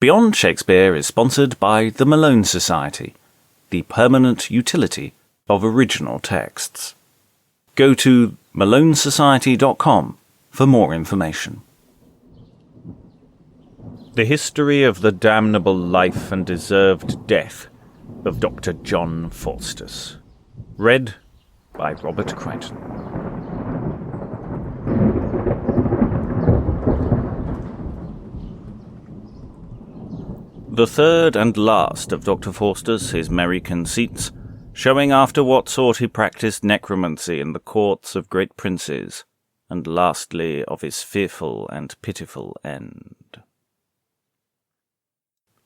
Beyond Shakespeare is sponsored by the Malone Society, the permanent utility of original texts. Go to malonesociety.com for more information. The History of the Damnable Life and Deserved Death of Dr. John Faustus. Read by Robert Crighton. The third and last of Dr. Faustus, his merry conceits, showing after what sort he practised necromancy in the courts of great princes, and lastly of his fearful and pitiful end.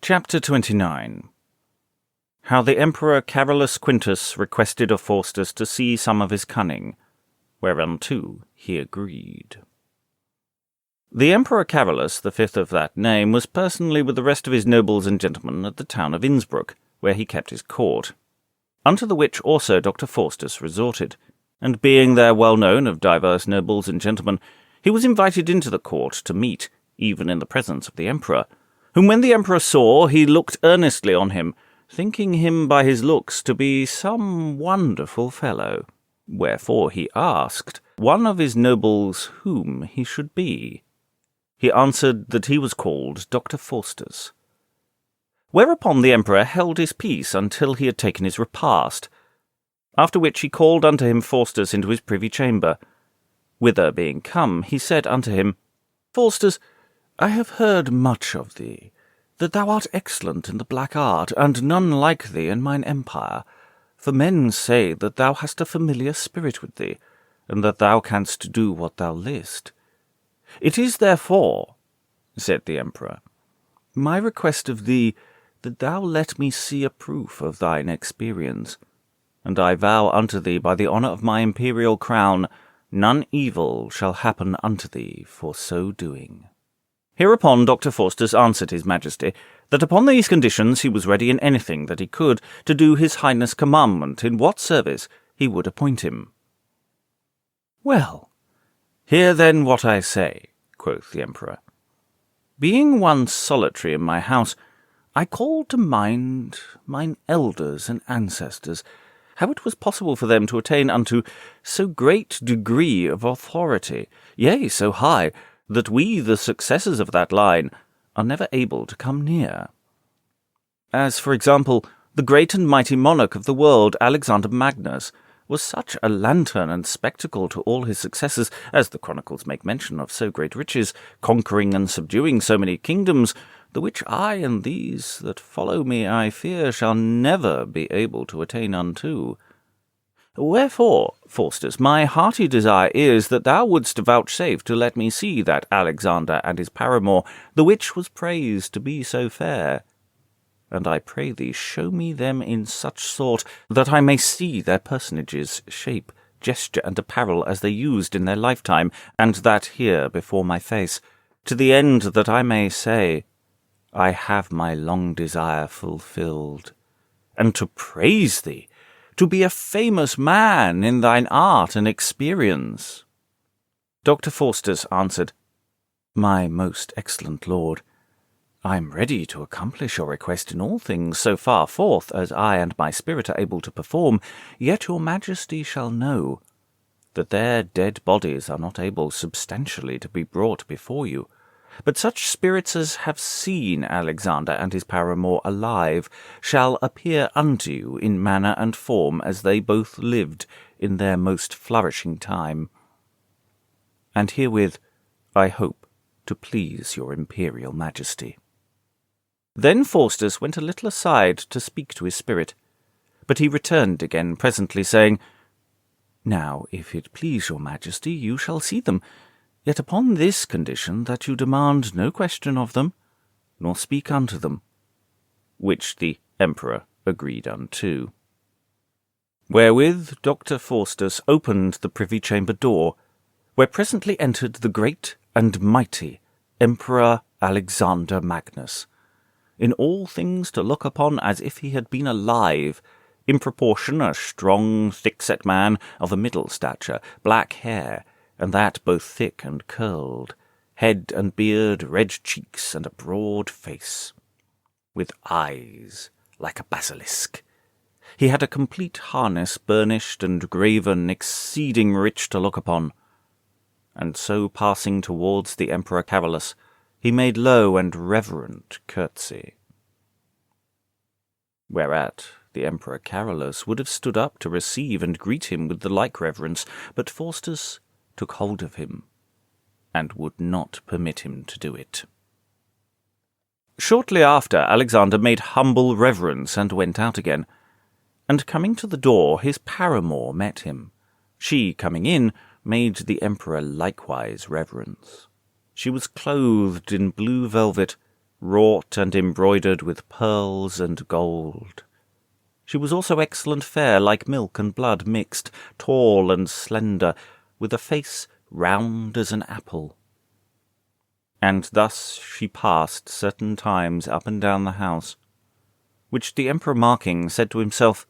Chapter 29. How the Emperor Carolus Quintus requested of Faustus to see some of his cunning, whereunto he agreed. The Emperor Carolus, the fifth of that name, was personally with the rest of his nobles and gentlemen at the town of Innsbruck, where he kept his court, unto the which also Dr. Faustus resorted, and being there well known of divers nobles and gentlemen, he was invited into the court to meet, even in the presence of the emperor, whom when the emperor saw, he looked earnestly on him, thinking him by his looks to be some wonderful fellow. Wherefore he asked one of his nobles whom he should be. He answered that he was called Doctor Faustus. Whereupon the emperor held his peace until he had taken his repast, after which he called unto him Faustus into his privy chamber. Whither being come, he said unto him, Faustus, I have heard much of thee, that thou art excellent in the black art, and none like thee in mine empire. For men say that thou hast a familiar spirit with thee, and that thou canst do what thou list. It is therefore, said the emperor, my request of thee, that thou let me see a proof of thine experience, and I vow unto thee by the honour of my imperial crown, none evil shall happen unto thee for so doing. Hereupon Dr. Faustus answered his majesty, that upon these conditions he was ready in anything that he could to do his highness' commandment in what service he would appoint him. Well, hear then what I say, quoth the emperor. Being once solitary in my house, I called to mind mine elders and ancestors, how it was possible for them to attain unto so great degree of authority, yea, so high, that we, the successors of that line, are never able to come near. As, for example, the great and mighty monarch of the world, Alexander Magnus, was such a lantern and spectacle to all his successors, as the chronicles make mention of so great riches, conquering and subduing so many kingdoms, the which I and these that follow me, I fear, shall never be able to attain unto. Wherefore, Faustus, my hearty desire is that thou wouldst vouchsafe to let me see that Alexander and his paramour, the which was praised to be so fair. And I pray thee show me them in such sort that I may see their personages, shape, gesture, and apparel as they used in their lifetime, and that here before my face, to the end that I may say, I have my long desire fulfilled, and to praise thee, to be a famous man in thine art and experience. Dr. Faustus answered, My most excellent lord, I am ready to accomplish your request in all things so far forth as I and my spirit are able to perform, yet your majesty shall know that their dead bodies are not able substantially to be brought before you, but such spirits as have seen Alexander and his paramour alive shall appear unto you in manner and form as they both lived in their most flourishing time. And herewith I hope to please your imperial majesty. Then Faustus went a little aside to speak to his spirit, but he returned again presently, saying, Now, if it please your majesty, you shall see them, yet upon this condition that you demand no question of them, nor speak unto them. Which the emperor agreed unto. Wherewith Dr. Faustus opened the privy chamber door, where presently entered the great and mighty Emperor Alexander Magnus, in all things to look upon as if he had been alive, in proportion a strong, thick-set man of a middle stature, black hair, and that both thick and curled, head and beard, red cheeks, and a broad face. with eyes like a basilisk. He had a complete harness burnished and graven, exceeding rich to look upon. And so passing towards the Emperor Carolus, he made low and reverent curtsy. Whereat the Emperor Carolus would have stood up to receive and greet him with the like reverence, but Faustus took hold of him, and would not permit him to do it. Shortly after, Alexander made humble reverence and went out again, and coming to the door, his paramour met him. She, coming in, made the emperor likewise reverence. She was clothed in blue velvet, wrought and embroidered with pearls and gold. She was also excellent fair, like milk and blood mixed, tall and slender, with a face round as an apple. And thus she passed certain times up and down the house, which the emperor marking said to himself,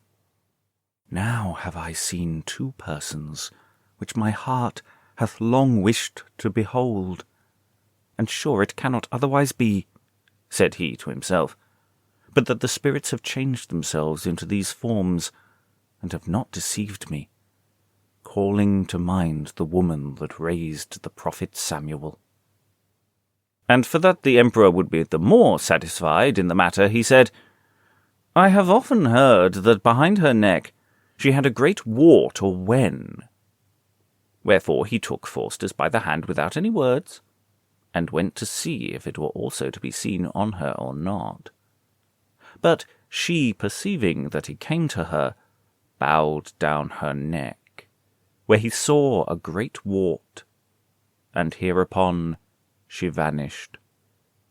"Now have I seen two persons, which my heart hath long wished to behold, and sure it cannot otherwise be," said he to himself, "but that the spirits have changed themselves into these forms, and have not deceived me, calling to mind the woman that raised the prophet Samuel." And for that the emperor would be the more satisfied in the matter, he said, "I have often heard that behind her neck she had a great wart or wen." Wherefore he took Faustus by the hand without any words, and went to see if it were also to be seen on her or not. But she, perceiving that he came to her, bowed down her neck, where he saw a great wart, and hereupon she vanished,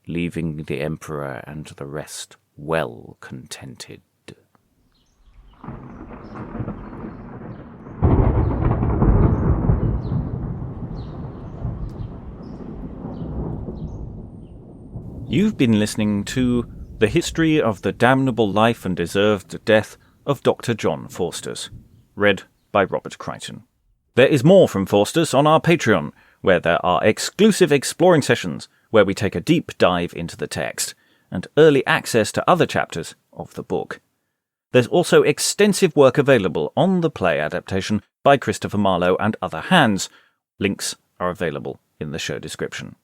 leaving the emperor and the rest well contented. You've been listening to The History of the Damnable Life and Deserved Death of Dr. John Faustus, read by Robert Crighton. There is more from Faustus on our Patreon, where there are exclusive exploring sessions where we take a deep dive into the text, and early access to other chapters of the book. There's also extensive work available on the play adaptation by Christopher Marlowe and other hands. Links are available in the show description.